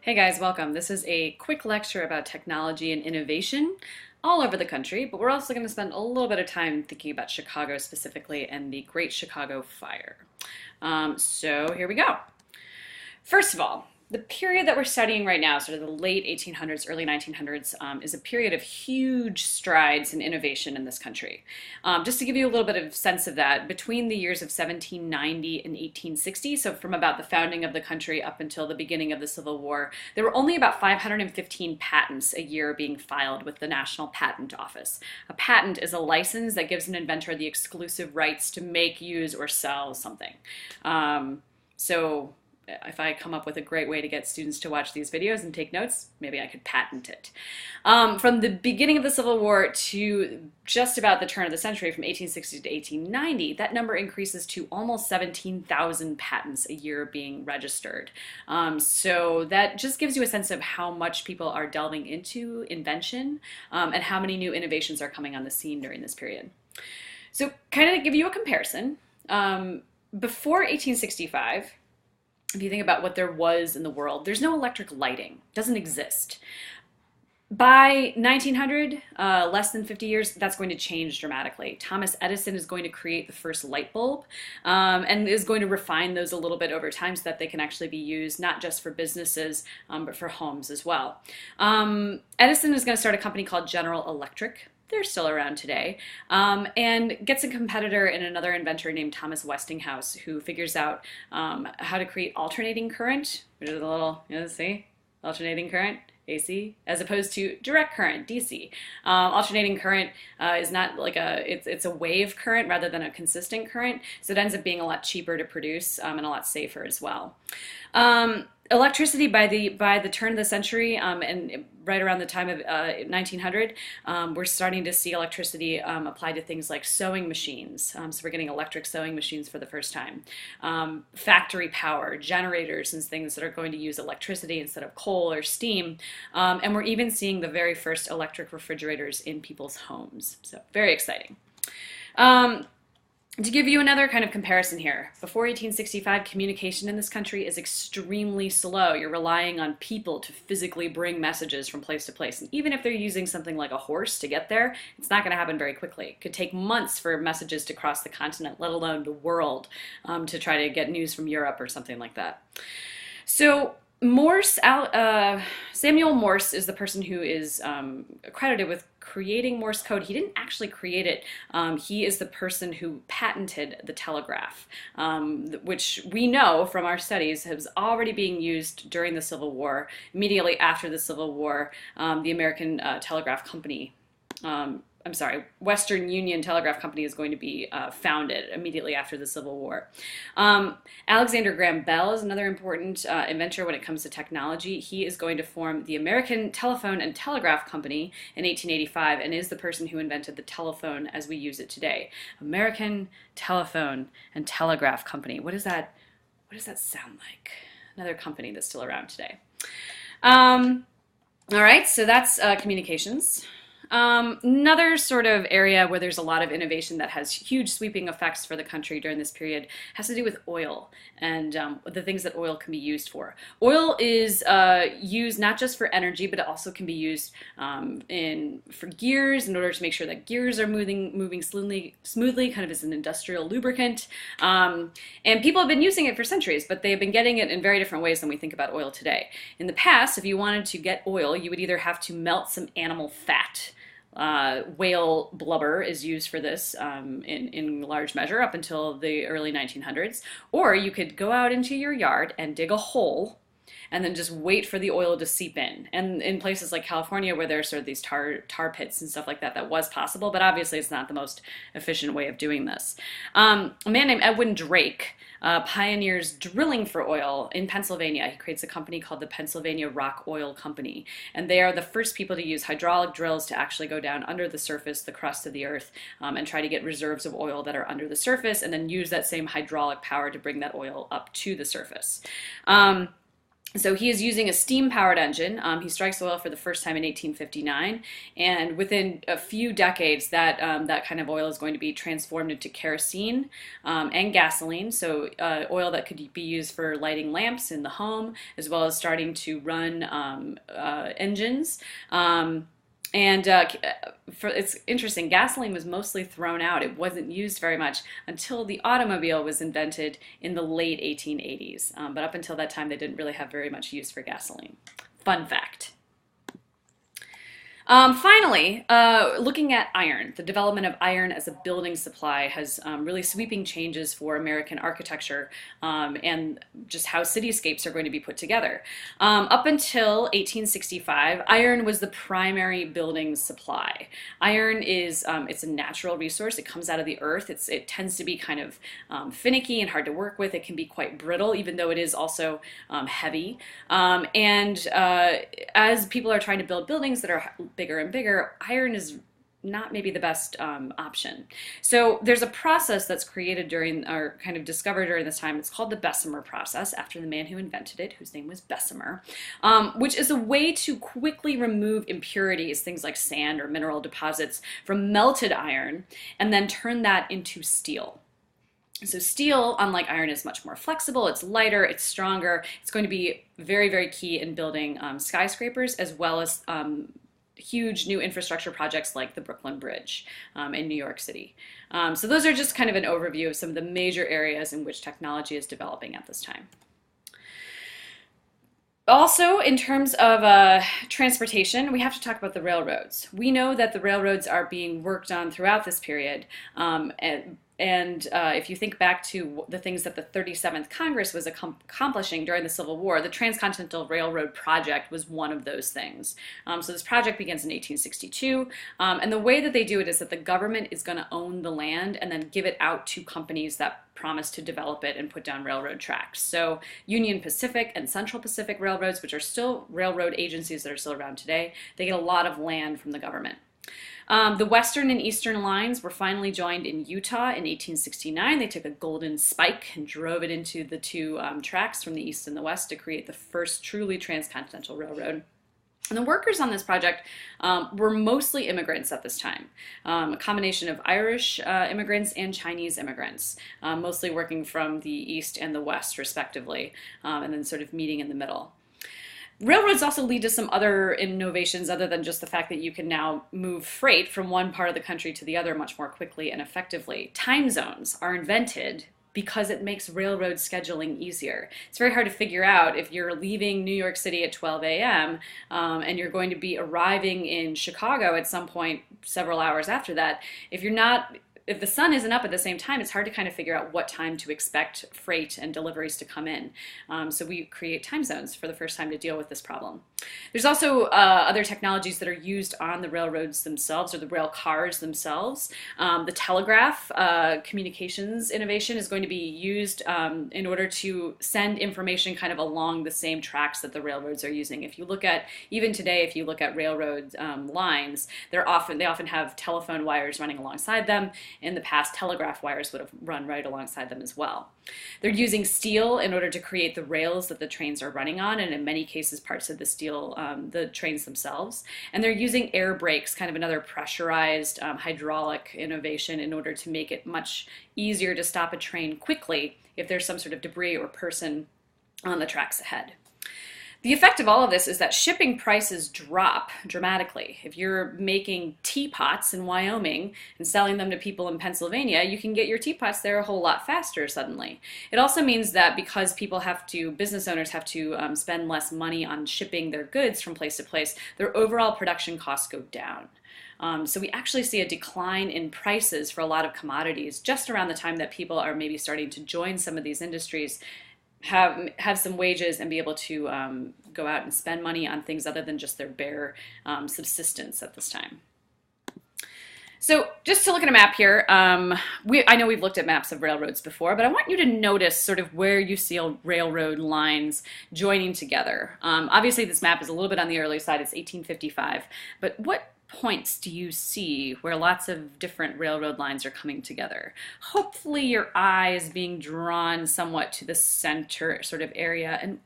Hey guys, welcome. This is a quick lecture about technology and innovation all over the country, but we're also going to spend a little bit of time thinking about Chicago specifically and the Great Chicago Fire. So here we go. First of all, the period that we're studying right now, sort of the late 1800s, early 1900s, is a period of huge strides in innovation in this country. Just to give you a little bit of sense of that, between the years of 1790 and 1860, so from about the founding of the country up until the beginning of the Civil War, there were only about 515 patents a year being filed with the National Patent Office. A patent is a license that gives an inventor the exclusive rights to make, use, or sell something. So if I come up with a great way to get students to watch these videos and take notes, maybe I could patent it. From the beginning of the Civil War to just about the turn of the century, from 1860 to 1890, that number increases to almost 17,000 patents a year being registered. So that just gives you a sense of how much people are delving into invention and how many new innovations are coming on the scene during this period. So kind of to give you a comparison, before 1865, if you think about what there was in the world, there's no electric lighting. It doesn't exist. By 1900, less than 50 years, that's going to change dramatically. Thomas Edison is going to create the first light bulb and is going to refine those a little bit over time so that they can actually be used not just for businesses, but for homes as well. Edison is going to start a company called General Electric. They're still around today, and gets a competitor in another inventor named Thomas Westinghouse, who figures out how to create alternating current, which is a little, see, alternating current, AC, as opposed to direct current, DC. Alternating current is not like it's a wave current rather than a consistent current, so it ends up being a lot cheaper to produce and a lot safer as well. Electricity by the turn of the century and right around the time of 1900, we're starting to see electricity applied to things like sewing machines. So we're getting electric sewing machines for the first time. Factory power, generators, and things that are going to use electricity instead of coal or steam. And we're even seeing the very first electric refrigerators in people's homes. So very exciting. To give you another kind of comparison here, before 1865, communication in this country is extremely slow. You're relying on people to physically bring messages from place to place. And even if they're using something like a horse to get there, it's not going to happen very quickly. It could take months for messages to cross the continent, let alone the world, to try to get news from Europe or something like that. So Samuel Morse is the person who is credited with creating Morse code. He didn't actually create it. He is the person who patented the telegraph, which we know from our studies was already being used during the Civil War. Immediately after the Civil War, the American Telegraph Company, Western Union Telegraph Company is going to be founded immediately after the Civil War. Alexander Graham Bell is another important inventor when it comes to technology. He is going to form the American Telephone and Telegraph Company in 1885 and is the person who invented the telephone as we use it today. American Telephone and Telegraph Company. What does that sound like? Another company that's still around today. All right, so that's communications. Another sort of area where there's a lot of innovation that has huge sweeping effects for the country during this period has to do with oil and the things that oil can be used for. Oil is used not just for energy, but it also can be used for gears in order to make sure that gears are moving smoothly, kind of as an industrial lubricant. And people have been using it for centuries, but they have been getting it in very different ways than we think about oil today. In the past, if you wanted to get oil, you would either have to melt some animal fat. Whale blubber is used for this in large measure up until the early 1900s. Or you could go out into your yard and dig a hole and then just wait for the oil to seep in. And in places like California where there's sort of these tar pits and stuff like that, that was possible, but obviously it's not the most efficient way of doing this. A man named Edwin Drake pioneers drilling for oil in Pennsylvania. He creates a company called the Pennsylvania Rock Oil Company, and they are the first people to use hydraulic drills to actually go down under the surface, the crust of the earth, and try to get reserves of oil that are under the surface, and then use that same hydraulic power to bring that oil up to the surface. So he is using a steam-powered engine. He strikes oil for the first time in 1859, and within a few decades, that kind of oil is going to be transformed into kerosene and gasoline. So oil that could be used for lighting lamps in the home, as well as starting to run engines. It's interesting, gasoline was mostly thrown out. It wasn't used very much until the automobile was invented in the late 1880s. But up until that time, they didn't really have very much use for gasoline. Fun fact. Finally, looking at iron, the development of iron as a building supply has really sweeping changes for American architecture and just how cityscapes are going to be put together. Up until 1865, iron was the primary building supply. Iron is it's a natural resource. It comes out of the earth. It tends to be kind of finicky and hard to work with. It can be quite brittle, even though it is also heavy. As people are trying to build buildings that are bigger and bigger, iron is not maybe the best option. So there's a process that's created during, or kind of discovered during this time. It's called the Bessemer process, after the man who invented it, whose name was Bessemer, which is a way to quickly remove impurities, things like sand or mineral deposits, from melted iron, and then turn that into steel. So steel, unlike iron, is much more flexible, it's lighter, it's stronger. It's going to be very, very key in building skyscrapers, as well as huge new infrastructure projects like the Brooklyn Bridge in New York City. So those are just kind of an overview of some of the major areas in which technology is developing at this time. Also, in terms of transportation, we have to talk about the railroads. We know that the railroads are being worked on throughout this period, and if you think back to the things that the 37th Congress was accomplishing during the Civil War, the Transcontinental Railroad Project was one of those things. So this project begins in 1862, and the way that they do it is that the government is going to own the land and then give it out to companies that promise to develop it and put down railroad tracks. So Union Pacific and Central Pacific Railroads, which are still railroad agencies that are still around today, they get a lot of land from the government. The western and eastern lines were finally joined in Utah in 1869. They took a golden spike and drove it into the two tracks from the east and the west to create the first truly transcontinental railroad. And the workers on this project were mostly immigrants at this time, a combination of Irish immigrants and Chinese immigrants, mostly working from the east and the west, respectively, and then sort of meeting in the middle. Railroads also lead to some other innovations other than just the fact that you can now move freight from one part of the country to the other much more quickly and effectively. Time zones are invented because it makes railroad scheduling easier. It's very hard to figure out if you're leaving New York City at 12 a.m. And you're going to be arriving in Chicago at some point several hours after that. If the sun isn't up at the same time, it's hard to kind of figure out what time to expect freight and deliveries to come in. So we create time zones for the first time to deal with this problem. There's also other technologies that are used on the railroads themselves, or the rail cars themselves. The telegraph communications innovation is going to be used in order to send information kind of along the same tracks that the railroads are using. If you look at, even today, if you look at railroad lines, they often have telephone wires running alongside them. In the past, telegraph wires would have run right alongside them as well. They're using steel in order to create the rails that the trains are running on, and in many cases parts of the steel, the trains themselves. And they're using air brakes, kind of another pressurized hydraulic innovation, in order to make it much easier to stop a train quickly if there's some sort of debris or person on the tracks ahead. The effect of all of this is that shipping prices drop dramatically. If you're making teapots in Wyoming and selling them to people in Pennsylvania, you can get your teapots there a whole lot faster suddenly. It also means that because business owners have to spend less money on shipping their goods from place to place, their overall production costs go down. So we actually see a decline in prices for a lot of commodities just around the time that people are maybe starting to join some of these industries, have some wages, and be able to go out and spend money on things other than just their bare subsistence at this time. So just to look at a map here, I know we've looked at maps of railroads before, but I want you to notice sort of where you see railroad lines joining together. Obviously this map is a little bit on the early side, it's 1855, but what points do you see where lots of different railroad lines are coming together? Hopefully your eye is being drawn somewhat to the center sort of area, and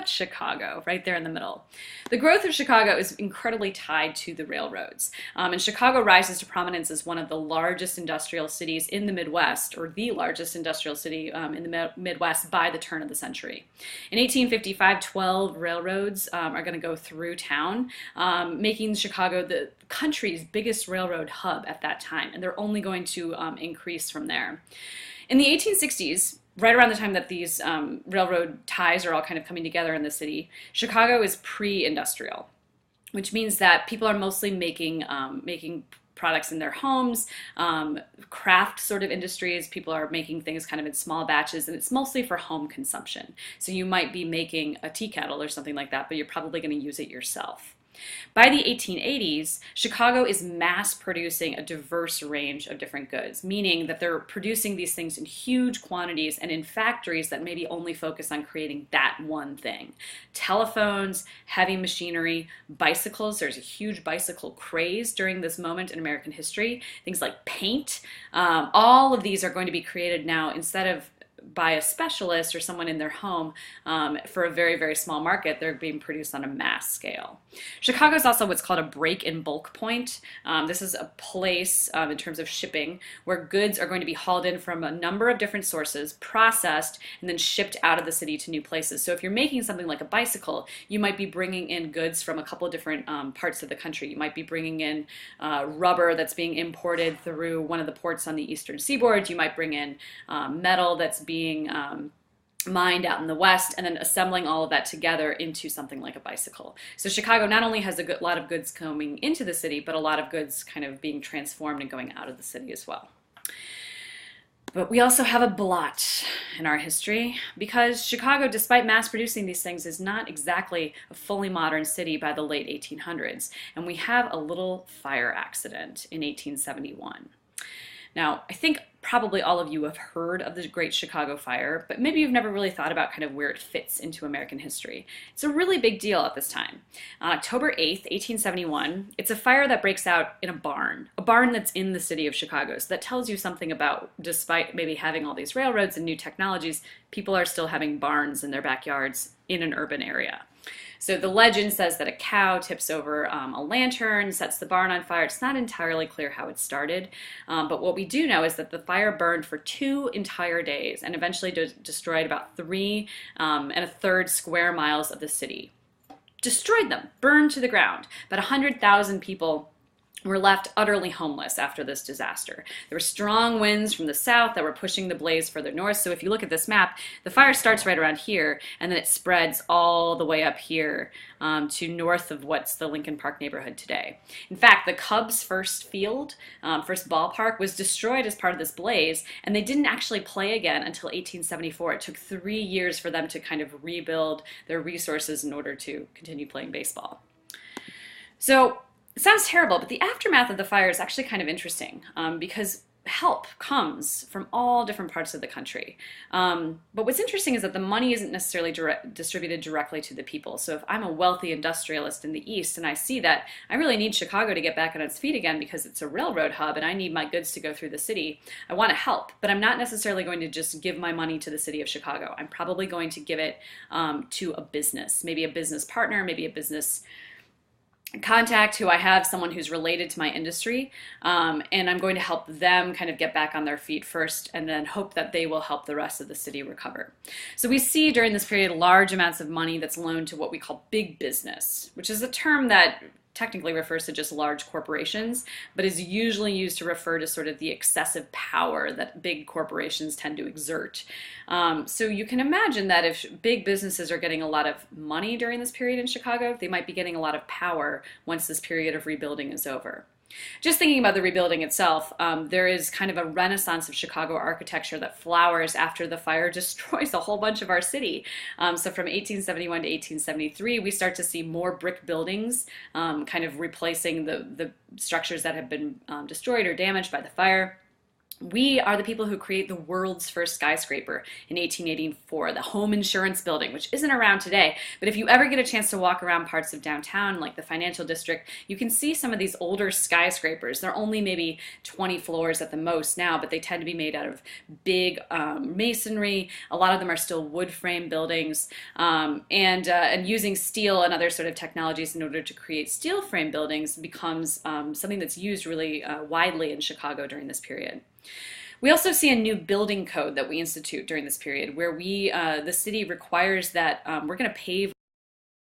That's Chicago, right there in the middle. The growth of Chicago is incredibly tied to the railroads. And Chicago rises to prominence as one of the largest industrial cities in the Midwest, or the largest industrial city in the Midwest by the turn of the century. In 1855, 12 railroads are going to go through town, making Chicago the country's biggest railroad hub at that time, and they're only going to increase from there. In the 1860s, right around the time that these railroad ties are all kind of coming together in the city, Chicago is pre-industrial, which means that people are mostly making products in their homes, craft sort of industries. People are making things kind of in small batches, and it's mostly for home consumption. So you might be making a tea kettle or something like that, but you're probably going to use it yourself. By the 1880s, Chicago is mass producing a diverse range of different goods, meaning that they're producing these things in huge quantities and in factories that maybe only focus on creating that one thing. Telephones, heavy machinery, bicycles. There's a huge bicycle craze during this moment in American history. Things like paint. All of these are going to be created now instead of by a specialist or someone in their home for a very, very small market. They're being produced on a mass scale. Chicago is also what's called a break and bulk point. This is a place in terms of shipping where goods are going to be hauled in from a number of different sources, processed, and then shipped out of the city to new places. So if you're making something like a bicycle, you might be bringing in goods from a couple of different parts of the country. You might be bringing in rubber that's being imported through one of the ports on the eastern seaboard. You might bring in metal that's being mined out in the west, and then assembling all of that together into something like a bicycle. So Chicago not only has a lot of goods coming into the city, but a lot of goods kind of being transformed and going out of the city as well. But we also have a blot in our history, because Chicago, despite mass producing these things, is not exactly a fully modern city by the late 1800s. And we have a little fire accident in 1871. Now, I think probably all of you have heard of the Great Chicago Fire, but maybe you've never really thought about kind of where it fits into American history. It's a really big deal at this time. On October 8th, 1871, it's a fire that breaks out in a barn that's in the city of Chicago. So that tells you something about, despite maybe having all these railroads and new technologies, people are still having barns in their backyards in an urban area. So the legend says that a cow tips over a lantern, sets the barn on fire. It's not entirely clear how it started, but what we do know is that the fire burned for 2 entire days and eventually destroyed about 3.25 square miles of the city. Destroyed them, burned to the ground. About 100,000 people were left utterly homeless after this disaster. There were strong winds from the south that were pushing the blaze further north. So if you look at this map, the fire starts right around here, and then it spreads all the way up here to north of what's the Lincoln Park neighborhood today. In fact, the Cubs' first field, first ballpark, was destroyed as part of this blaze, and they didn't actually play again until 1874. It took 3 years for them to kind of rebuild their resources in order to continue playing baseball. So it sounds terrible, but the aftermath of the fire is actually kind of interesting because help comes from all different parts of the country. But what's interesting is that the money isn't necessarily distributed directly to the people. So if I'm a wealthy industrialist in the East and I see that I really need Chicago to get back on its feet again because it's a railroad hub and I need my goods to go through the city, I want to help. But I'm not necessarily going to just give my money to the city of Chicago. I'm probably going to give it to a business, maybe a business partner, maybe a business contact who I have, someone who's related to my industry, and I'm going to help them kind of get back on their feet first and then hope that they will help the rest of the city recover. So we see during this period large amounts of money that's loaned to what we call big business, which is a term that technically refers to just large corporations, but is usually used to refer to sort of the excessive power that big corporations tend to exert. So you can imagine that if big businesses are getting a lot of money during this period in Chicago, they might be getting a lot of power once this period of rebuilding is over. Just thinking about the rebuilding itself, there is kind of a renaissance of Chicago architecture that flowers after the fire destroys a whole bunch of our city. So from 1871 to 1873, we start to see more brick buildings kind of replacing the structures that have been destroyed or damaged by the fire. We are the people who create the world's first skyscraper in 1884, the Home Insurance Building, which isn't around today. But if you ever get a chance to walk around parts of downtown, like the financial district, you can see some of these older skyscrapers. They're only maybe 20 floors at the most now, but they tend to be made out of big masonry. A lot of them are still wood frame buildings, and using steel and other sort of technologies in order to create steel frame buildings becomes something that's used really widely in Chicago during this period. We also see a new building code that we institute during this period where the city requires that we're going to pave